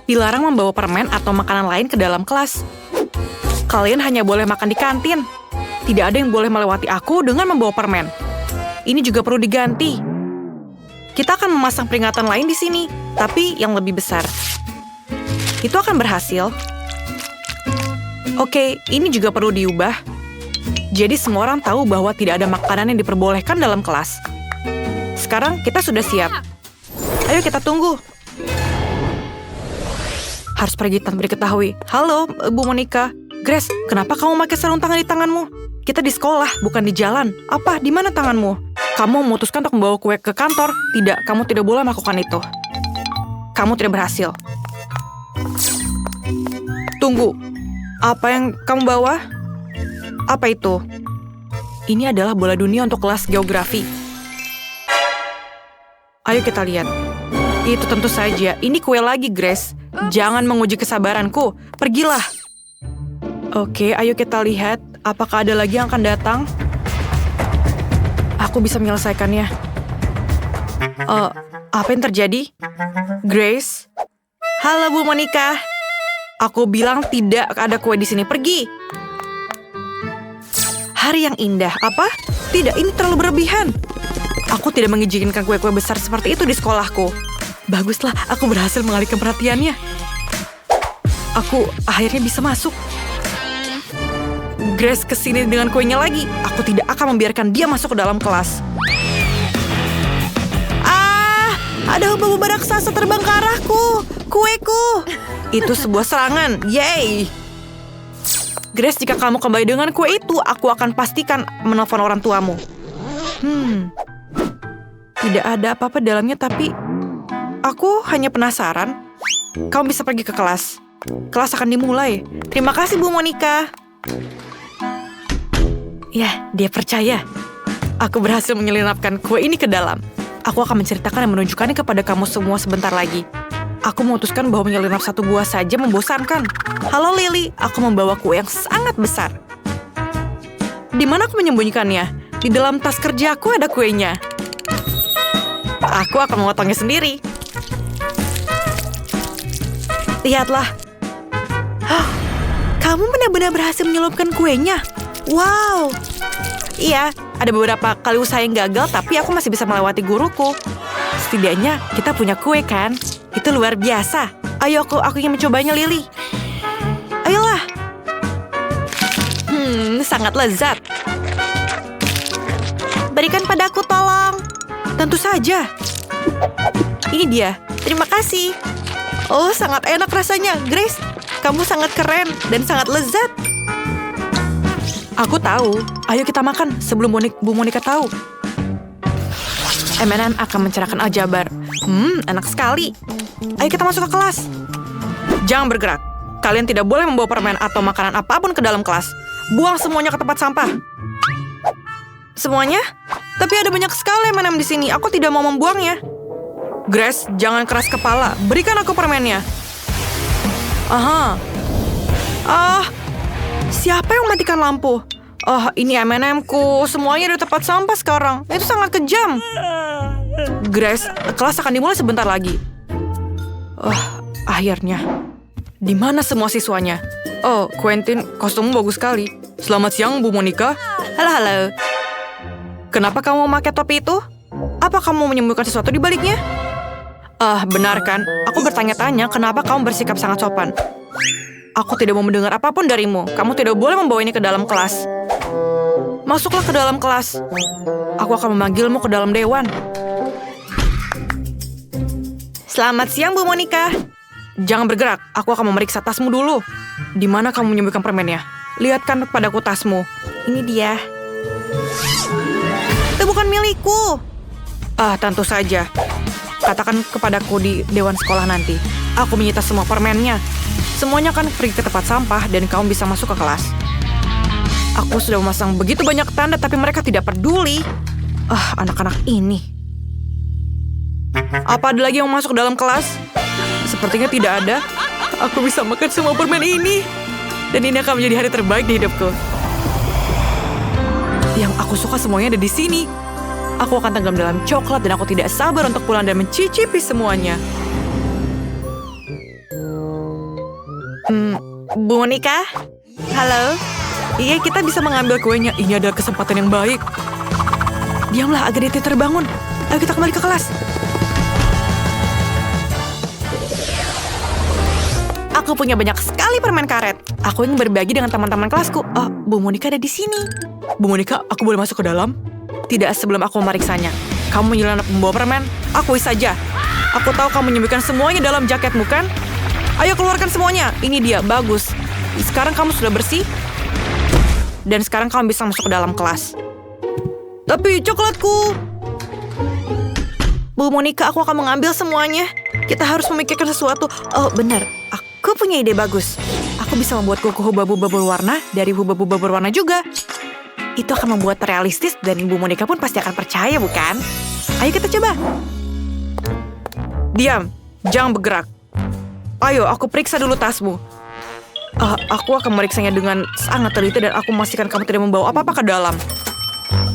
Dilarang membawa permen atau makanan lain ke dalam kelas. Kalian hanya boleh makan di kantin. Tidak ada yang boleh melewati aku dengan membawa permen. Ini juga perlu diganti. Kita akan memasang peringatan lain di sini, tapi yang lebih besar. Itu akan berhasil. Oke, ini juga perlu diubah. Jadi semua orang tahu bahwa tidak ada makanan yang diperbolehkan dalam kelas. Sekarang kita sudah siap. Ayo kita tunggu. Harus pergi tanpa diketahui. Halo, Bu Monica. Grace, kenapa kamu pakai sarung tangan di tanganmu? Kita di sekolah, bukan di jalan. Apa? Di mana tanganmu? Kamu memutuskan untuk membawa kue ke kantor. Tidak, kamu tidak boleh melakukan itu. Kamu tidak berhasil. Tunggu. Apa yang kamu bawa? Apa itu? Ini adalah bola dunia untuk kelas geografi. Ayo kita lihat. Itu tentu saja. Ini kue lagi, Grace. Jangan menguji kesabaranku. Pergilah. Oke, ayo kita lihat. Apakah ada lagi yang akan datang? Aku bisa menyelesaikannya. Apa yang terjadi? Grace? Halo, Bu Monica. Aku bilang tidak ada kue di sini. Pergi. Hari yang indah. Apa? Tidak, ini terlalu berlebihan. Aku tidak mengizinkan kue-kue besar seperti itu di sekolahku. Baguslah, aku berhasil mengalihkan perhatiannya. Aku akhirnya bisa masuk. Grace kesini dengan kuenya lagi. Aku tidak akan membiarkan dia masuk ke dalam kelas. Ada hubungan raksasa terbang ke arahku. Kueku. Itu sebuah serangan. Yeay. Grace, jika kamu kembali dengan kue itu, aku akan pastikan menelpon orang tuamu. Tidak ada apa-apa dalamnya, tapi aku hanya penasaran. Kamu bisa pergi ke kelas. Kelas akan dimulai. Terima kasih, Bu Monica. Ya, dia percaya. Aku berhasil menyelinapkan kue ini ke dalam. Aku akan menceritakan dan menunjukkannya kepada kamu semua sebentar lagi. Aku memutuskan bahwa menyelinap satu buah saja membosankan. Halo Lily, aku membawa kue yang sangat besar. Di mana aku menyembunyikannya? Di dalam tas kerjaku ada kuenya. Aku akan memotongnya sendiri. Lihatlah. Kamu benar-benar berhasil menyelupkan kuenya. Wow. Iya, ada beberapa kali usaha yang gagal, tapi aku masih bisa melewati guruku. Setidaknya kita punya kue, kan? Itu luar biasa. Ayo, aku ingin mencobanya, Lily. Ayolah. Sangat lezat. Berikan padaku, tolong. Tentu saja. Ini dia. Terima kasih. Oh, sangat enak rasanya. Grace, kamu sangat keren dan sangat lezat. Aku tahu. Ayo kita makan sebelum Bu Monica tahu. M&M akan mencerahkan aljabar. Enak sekali. Ayo kita masuk ke kelas. Jangan bergerak. Kalian tidak boleh membawa permen atau makanan apapun ke dalam kelas. Buang semuanya ke tempat sampah. Semuanya? Tapi ada banyak sekali M&M di sini. Aku tidak mau membuangnya. Grace, jangan keras kepala. Berikan aku permennya. Siapa yang mematikan lampu? Ini M&M-ku. Semuanya di tempat sampah sekarang. Itu sangat kejam. Grace, kelas akan dimulai sebentar lagi. Akhirnya. Di mana semua siswanya? Oh, Quentin, kostummu bagus sekali. Selamat siang, Bu Monica. Halo. Kenapa kamu memakai topi itu? Apa kamu menyembunyikan sesuatu di baliknya? Benar kan? Aku bertanya-tanya kenapa kamu bersikap sangat sopan. Aku tidak mau mendengar apapun darimu. Kamu tidak boleh membawa ini ke dalam kelas. Masuklah ke dalam kelas. Aku akan memanggilmu ke dalam dewan. Selamat siang, Bu Monica. Jangan bergerak. Aku akan memeriksa tasmu dulu. Di mana kamu menyembunyikan permennya? Lihatkan kepadaku tasmu. Ini dia. Itu bukan milikku. Tentu saja. Katakan kepadaku di dewan sekolah nanti. Aku menyita semua permennya. Semuanya akan pergi ke tempat sampah dan kamu bisa masuk ke kelas. Aku sudah memasang begitu banyak tanda tapi mereka tidak peduli. Anak-anak ini. Apa ada lagi yang masuk ke dalam kelas? Sepertinya tidak ada. Aku bisa makan semua permen ini. Dan ini akan menjadi hari terbaik di hidupku. Yang aku suka semuanya ada di sini. Aku akan tenggelam dalam coklat dan aku tidak sabar untuk pulang dan mencicipi semuanya. Bu Monica? Halo? Iya, kita bisa mengambil kuenya. Ini adalah kesempatan yang baik. Diamlah, Agadite terbangun. Ayo kita kembali ke kelas. Aku punya banyak sekali permen karet. Aku ingin berbagi dengan teman-teman kelasku. Oh, Bu Monica ada di sini. Bu Monica, aku boleh masuk ke dalam? Tidak sebelum aku memeriksanya. Kamu menyelundup membawa permen? Akui saja. Aku tahu kamu menyembunyikan semuanya dalam jaketmu, kan? Ayo keluarkan semuanya. Ini dia, bagus. Sekarang kamu sudah bersih. Dan sekarang kamu bisa masuk ke dalam kelas. Tapi coklatku. Bu Monica, aku akan mengambil semuanya. Kita harus memikirkan sesuatu. Oh, benar. Aku punya ide bagus. Aku bisa membuat kuku hubab-hubab berwarna dari hubab-hubab berwarna juga. Itu akan membuat realistis dan Bu Monica pun pasti akan percaya, bukan? Ayo kita coba. Diam. Jangan bergerak. Ayo, aku periksa dulu tasmu. Aku akan meriksanya dengan sangat teliti dan aku memastikan kamu tidak membawa apa-apa ke dalam.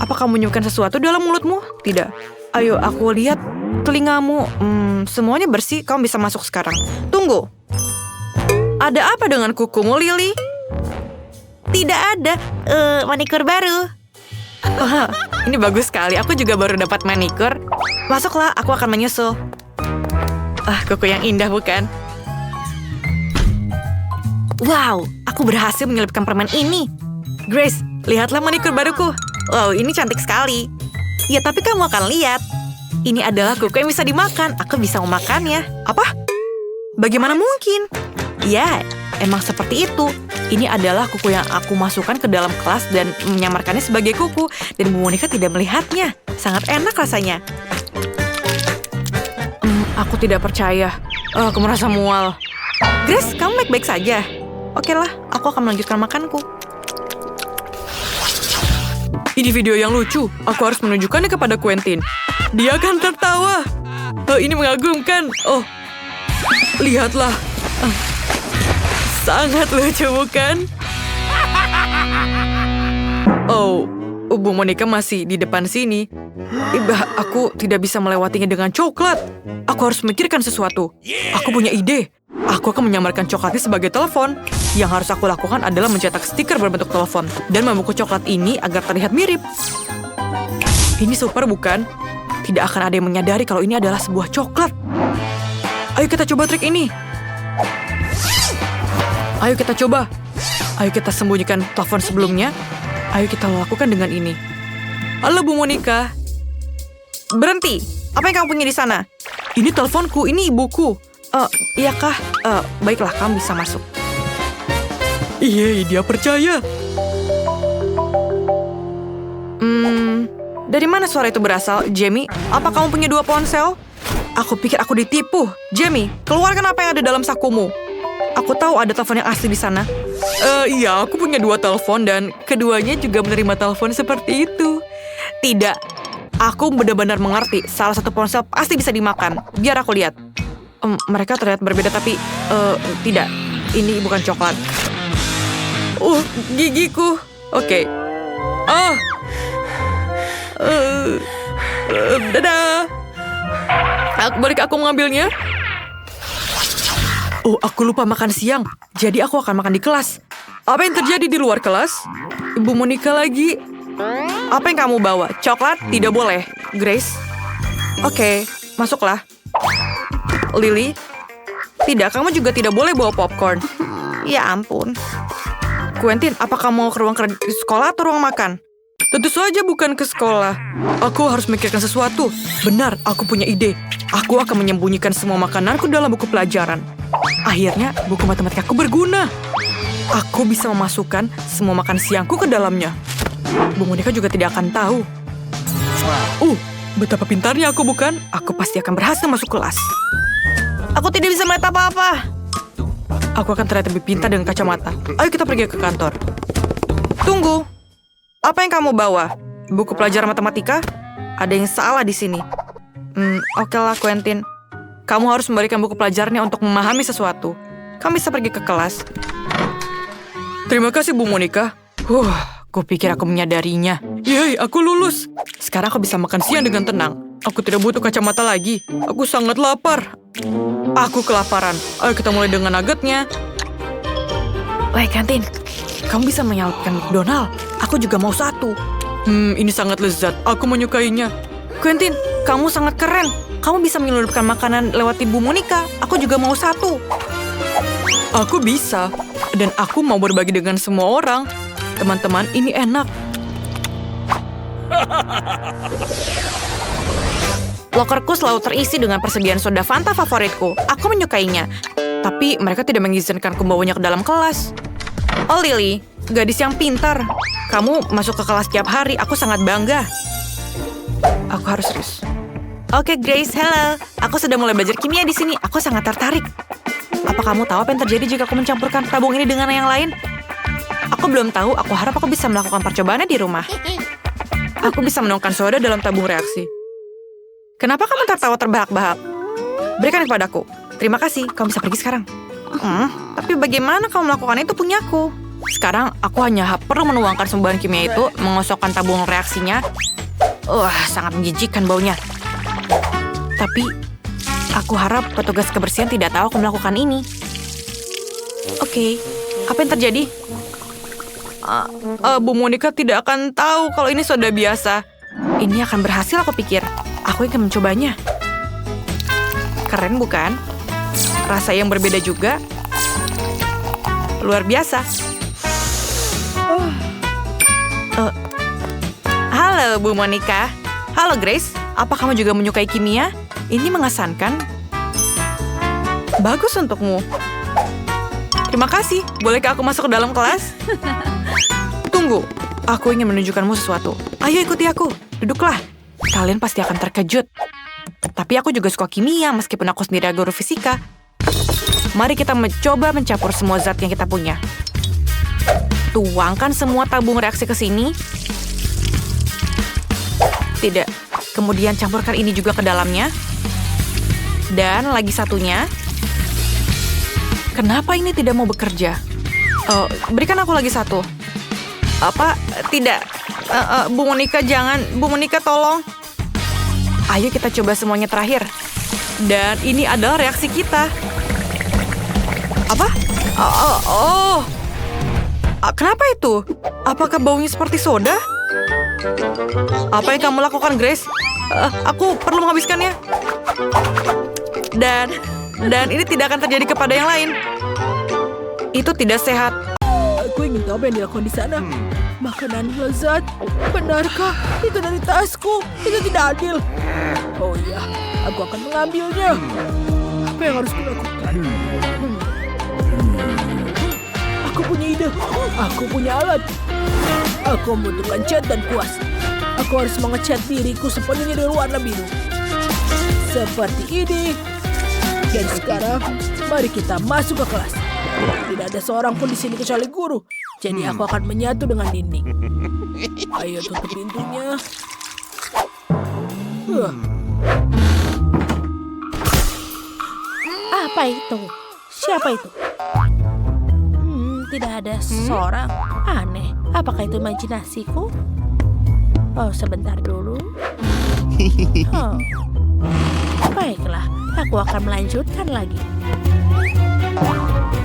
Apa kamu menyimpan sesuatu dalam mulutmu? Tidak. Ayo, aku lihat telingamu. Semuanya bersih, kamu bisa masuk sekarang. Tunggu. Ada apa dengan kukumu, Lily? Tidak ada. Manikur baru. Ini bagus sekali. Aku juga baru dapat manikur. Masuklah, aku akan menyusul. Kuku yang indah, bukan? Wow, aku berhasil menyelipkan permen ini. Grace, lihatlah manikur baruku. Wow, ini cantik sekali. Ya, tapi kamu akan lihat. Ini adalah kuku yang bisa dimakan. Aku bisa memakannya. Apa? Bagaimana mungkin? Ya, emang seperti itu. Ini adalah kuku yang aku masukkan ke dalam kelas dan menyamarkannya sebagai kuku. Dan Bu Monica tidak melihatnya. Sangat enak rasanya. Aku tidak percaya. Aku merasa mual. Grace, kamu baik-baik saja? Oke lah, aku akan melanjutkan makanku. Ini video yang lucu. Aku harus menunjukkannya kepada Quentin. Dia akan tertawa. Ini mengagumkan. Oh, lihatlah. Sangat lucu, bukan? Oh, Bu Monica masih di depan sini. Aku tidak bisa melewatinya dengan coklat. Aku harus memikirkan sesuatu. Aku punya ide. Aku akan menyamarkan coklatnya sebagai telepon. Yang harus aku lakukan adalah mencetak stiker berbentuk telepon dan membungkus coklat ini agar terlihat mirip. Ini super, bukan? Tidak akan ada yang menyadari kalau ini adalah sebuah coklat. Ayo kita coba trik ini. Ayo kita coba. Ayo kita sembunyikan telepon sebelumnya. Ayo kita lakukan dengan ini. Halo Bu Monica. Berhenti. Apa yang kamu punya di sana? Ini teleponku, ini ibuku. Iyakah? Baiklah, kamu bisa masuk. Iya, dia percaya. Dari mana suara itu berasal, Jamie? Apa kamu punya 2 ponsel? Aku pikir aku ditipu. Jamie, keluarkan apa yang ada dalam sakumu. Aku tahu ada telepon yang asli di sana. Iya, aku punya 2 telepon dan keduanya juga menerima telepon seperti itu. Tidak, aku benar-benar mengerti. Salah satu ponsel pasti bisa dimakan. Biar aku lihat. Mereka terlihat berbeda tapi tidak. Ini bukan coklat. Gigiku. Oke. Dadah. Bolehkah aku mengambilnya? Aku lupa makan siang. Jadi aku akan makan di kelas. Apa yang terjadi di luar kelas? Ibu Monica lagi. Apa yang kamu bawa? Coklat? Tidak boleh. Grace? Oke, masuklah. Lily? Tidak, kamu juga tidak boleh bawa popcorn. Ya ampun. Quentin, apa kamu mau ke ruang sekolah atau ruang makan? Tentu saja bukan ke sekolah. Aku harus memikirkan sesuatu. Benar, aku punya ide. Aku akan menyembunyikan semua makananku dalam buku pelajaran. Akhirnya, buku matematikaku berguna. Aku bisa memasukkan semua makan siangku ke dalamnya. Bu Monica juga tidak akan tahu. Betapa pintarnya aku, bukan? Aku pasti akan berhasil masuk kelas. Aku tidak bisa melihat apa-apa. Aku akan terlihat lebih pintar dengan kacamata. Ayo kita pergi ke kantor. Tunggu. Apa yang kamu bawa? Buku pelajaran matematika? Ada yang salah di sini. Oke lah, Quentin. Kamu harus memberikan buku pelajarannya untuk memahami sesuatu. Kamu bisa pergi ke kelas. Terima kasih, Bu Monica. Kupikir aku menyadarinya. Yeay, aku lulus. Sekarang aku bisa makan siang dengan tenang. Aku tidak butuh kacamata lagi. Aku sangat lapar. Aku kelaparan. Ayo kita mulai dengan nuggetnya. Weh, Quentin, kamu bisa menyalakan McDonald. Aku juga mau satu. Ini sangat lezat. Aku menyukainya. Quentin, kamu sangat keren. Kamu bisa menyelundupkan makanan lewat Ibu Monica. Aku juga mau satu. Aku bisa. Dan aku mau berbagi dengan semua orang. Teman-teman, ini enak. Lokerku selalu terisi dengan persediaan soda Fanta favoritku. Aku menyukainya. Tapi mereka tidak mengizinkan membawanya ke dalam kelas. Oh, Lily, gadis yang pintar. Kamu masuk ke kelas tiap hari. Aku sangat bangga. Aku harus serius. Oke, Grace, halo. Aku sudah mulai belajar kimia di sini. Aku sangat tertarik. Apa kamu tahu apa yang terjadi jika aku mencampurkan tabung ini dengan yang lain? Aku belum tahu. Aku harap aku bisa melakukan percobaannya di rumah. Aku bisa menuangkan soda dalam tabung reaksi. Kenapa kamu tertawa terbahak-bahak? Berikan kepadaku. Terima kasih, kamu bisa pergi sekarang. Tapi bagaimana kamu melakukan itu punyaku? Sekarang aku hanya perlu menuangkan sembuhan kimia itu, mengosokkan tabung reaksinya. Sangat menjijikkan baunya. Tapi aku harap petugas kebersihan tidak tahu aku melakukan ini. Oke, apa yang terjadi? Bu Monica tidak akan tahu kalau ini soda biasa. Ini akan berhasil, aku pikir. Aku ingin mencobanya. Keren bukan? Rasa yang berbeda juga. Luar biasa. Halo, Bu Monica. Halo, Grace. Apa kamu juga menyukai kimia? Ini mengesankan. Bagus untukmu. Terima kasih. Bolehkah aku masuk ke dalam kelas? Tunggu. Aku ingin menunjukkanmu sesuatu. Ayo ikuti aku. Duduklah. Kalian pasti akan terkejut. Tapi aku juga suka kimia meskipun aku sendiri guru fisika. Mari kita mencoba mencampur semua zat yang kita punya. Tuangkan semua tabung reaksi ke sini. Tidak. Kemudian campurkan ini juga ke dalamnya. Dan lagi satunya. Kenapa ini tidak mau bekerja? Berikan aku lagi satu. Apa? Tidak. Bu Monica, jangan. Bu Monica, tolong. Ayo kita coba semuanya terakhir. Dan ini adalah reaksi kita. Apa? Kenapa itu? Apakah baunya seperti soda? Apa yang kamu lakukan, Grace? Aku perlu menghabiskannya. Dan ini tidak akan terjadi kepada yang lain. Itu tidak sehat. Aku ingin tahu apa yang dilakukan di sana. Makanan lezat. Benarkah? Itu dari tasku. Itu tidak adil. Oh iya, aku akan mengambilnya. Apa yang harus kulakukan? Aku punya ide. Aku punya alat. Aku membutuhkan cat dan kuas. Aku harus mengecat diriku sepenuhnya dengan warna biru. Seperti ini. Dan sekarang, mari kita masuk ke kelas. Tidak ada seorang pun di sini kecuali guru. Jadi aku akan menyatu dengan dinding. Ayo tutup pintunya. Apa itu? Siapa itu? Tidak ada seorang. Aneh. Apakah itu imajinasiku? Oh, sebentar dulu. Baiklah, aku akan melanjutkan lagi.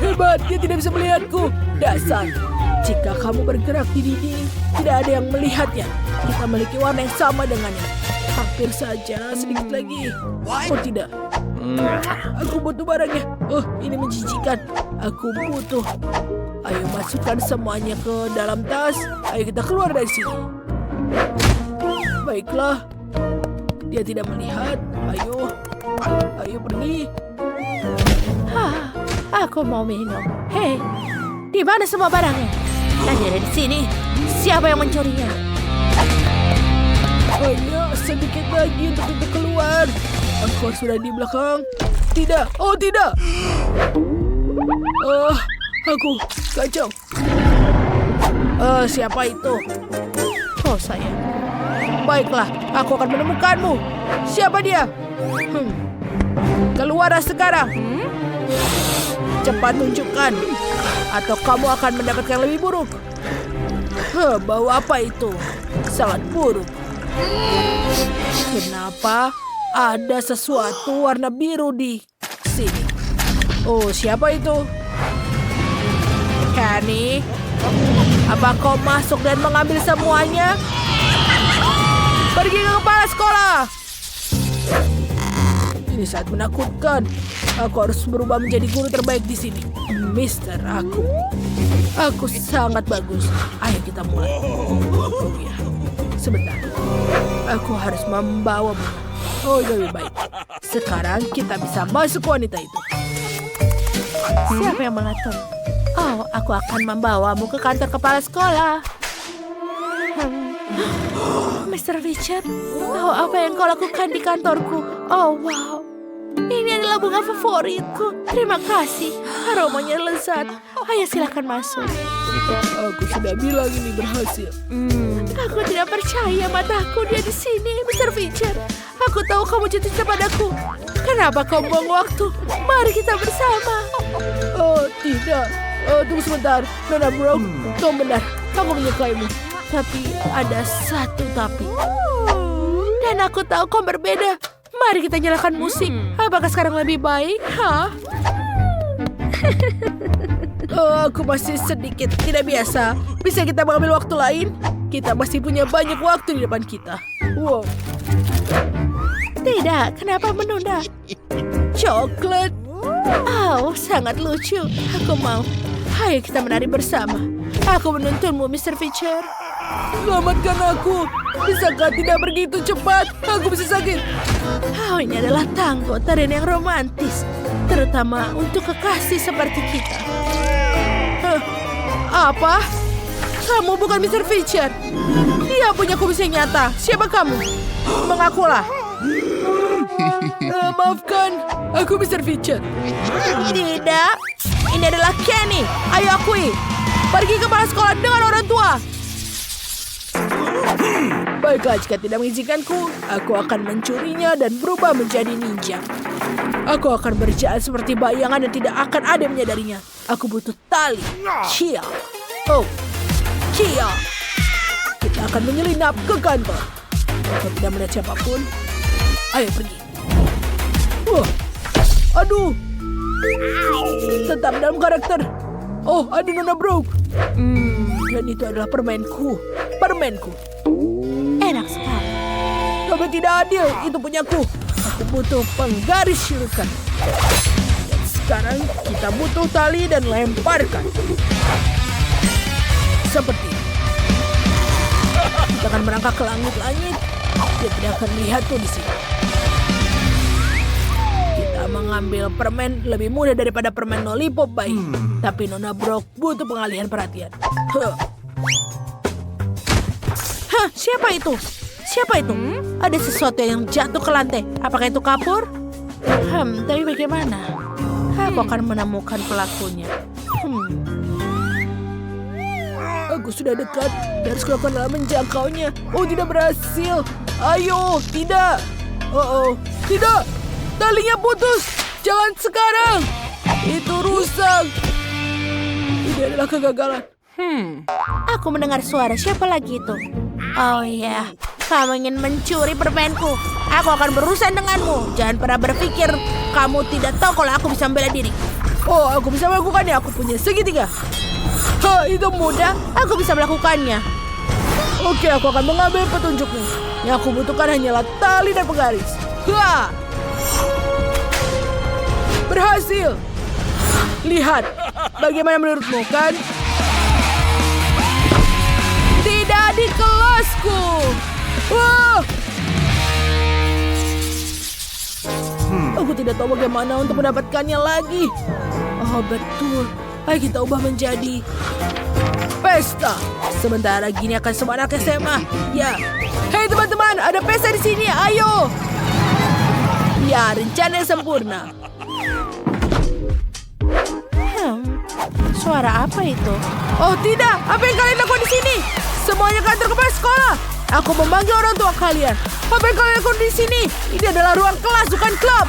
Hebat, dia tidak bisa melihatku. Dasar. Jika kamu bergerak di dinding, tidak ada yang melihatnya. Kita memiliki warna yang sama dengannya. Hampir saja, sedikit lagi. Oh tidak. Aku butuh barangnya. Oh, ini menjijikan. Aku butuh. Ayo masukkan semuanya ke dalam tas. Ayo kita keluar dari sini. Baiklah. Dia tidak melihat. Ayo pergi. Aku mau minum. Hei, di mana semua barangnya? Tadi ada di sini. Siapa yang mencurinya? Hanya sedikit lagi untuk kita keluar. Aku sudah di belakang. Tidak. Oh tidak. Aku kacau. Siapa itu? Oh saya. Baiklah, aku akan menemukanmu. Siapa dia? Keluarlah sekarang. Cepat tunjukkan, atau kamu akan mendapatkan lebih buruk. Bau apa itu? Sangat buruk. Kenapa ada sesuatu warna biru di sini? Oh, siapa itu? Kenny, apa kau masuk dan mengambil semuanya? Pergi ke kepala sekolah. Ini sangat menakutkan. Aku harus berubah menjadi guru terbaik di sini. Mister, aku sangat bagus. Ayo kita mulai. Oh ya, sebentar. Aku harus membawamu. Oh, lebih baik. Sekarang kita bisa masuk wanita itu. Siapa yang mengatur? Oh, aku akan membawamu ke kantor kepala sekolah. Mr. Richard, oh, apa yang kau lakukan di kantorku? Oh, wow. Ini adalah bunga favoritku. Terima kasih. Aromanya lezat. Ayo silakan masuk. Aku sudah bilang ini berhasil. Aku tidak percaya mataku, dia di sini, Mr. Richard. Aku tahu kamu jatuh cinta padaku. Kenapa kau buang waktu? Mari kita bersama. Oh, tidak. Tunggu sebentar. Nona Brooke, kau benar. Aku menyukaimu. Tapi ada satu tapi. Dan aku tahu kau berbeda. Mari kita nyalakan musik. Apakah sekarang lebih baik? Hah? Aku masih sedikit tidak biasa. Bisa kita mengambil waktu lain? Kita masih punya banyak waktu di depan kita. Wow. Tidak, kenapa menunda? Coklat. Oh, sangat lucu. Aku mau. Ayo kita menari bersama. Aku menuntunmu, Mr. Fisher. Selamatkan aku. Bisakah tidak begitu cepat? Aku bisa sakit. Oh, ini adalah tango, tarian yang romantis. Terutama untuk kekasih seperti kita. Apa? Kamu bukan Mr. Fisher. Dia punya kumis yang nyata. Siapa kamu? Mengakulah. Maafkan, aku Mr. Fisher. Tidak. Ini adalah Kenny. Ayo akui. Pergi ke kepala sekolah dengan orang tua. Baiklah, jika tidak mengizinkanku, aku akan mencurinya dan berubah menjadi ninja. Aku akan berjalan seperti bayangan dan tidak akan ada yang menyadarinya. Aku butuh tali. Kia. Oh, Kia. Kita akan menyelinap ke kantor. Aku tidak melihat siapapun. Ayo pergi. Aduh. Tetap dalam karakter. Oh, ada Nona Brooke. Dan itu adalah permenku. Permenku. Enak sekali. Tapi tidak adil. Itu punyaku. Aku butuh penggaris silukan. Dan sekarang kita butuh tali dan lemparkan. Seperti ini. Kita akan merangkak ke langit-langit. Dia tidak akan melihatku di sini. Kita mengambil permen lebih mudah daripada permen lollipop bayi. Tapi Nona Brooke butuh pengalihan perhatian. Hah, siapa itu? Siapa itu? Ada sesuatu yang jatuh ke lantai. Apakah itu kapur? Tapi bagaimana? Aku akan menemukan pelakunya. Aku sudah dekat. Dan harus kulakukan dalam menjangkaunya. Oh, tidak berhasil. Ayo, tidak. Tidak. Talinya putus. Jangan sekarang. Itu rusak. Ini adalah kegagalan. Aku mendengar suara. Siapa lagi itu? Oh iya. Kamu ingin mencuri permenku. Aku akan berurusan denganmu. Jangan pernah berpikir kamu tidak tahu kalau aku bisa membela diri. Oh, aku bisa melakukannya. Aku punya segitiga. Itu mudah. Aku bisa melakukannya. Oke, aku akan mengambil petunjukmu. Yang aku butuhkan hanyalah tali dan penggaris. Berhasil. Lihat. Bagaimana menurutmu, kan? Tidak di kelasku. Aku tidak tahu bagaimana untuk mendapatkannya lagi. Oh, betul. Ayo kita ubah menjadi pesta. Sebentar lagi ini akan semua anak SMA. Ya. Hei teman-teman, ada pesta di sini. Ayo. Ya, rencana yang sempurna. Suara apa itu? Oh tidak, apa yang kalian lakukan di sini? Semuanya kantor kepala sekolah. Aku memanggil orang tua kalian. Apa yang kalian lakukan di sini? Ini adalah ruang kelas, bukan klub.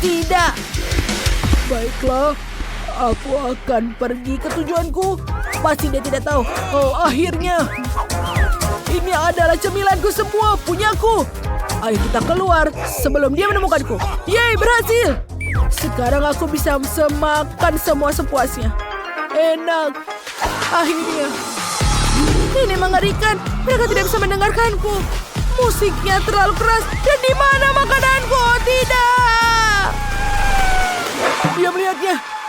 Tidak. Baiklah, aku akan pergi ke tujuanku. Pasti dia tidak tahu. Oh, akhirnya. Ini adalah cemilanku semua, punyaku. Ayo kita keluar sebelum dia menemukanku. Yeay, berhasil. Sekarang aku bisa semakan semua sepuasnya. Enak. Akhirnya. Ini mengerikan. Mereka tidak bisa mendengarkanku. Musiknya terlalu keras. Dan di mana makananku? Tidak. Dia melihatnya.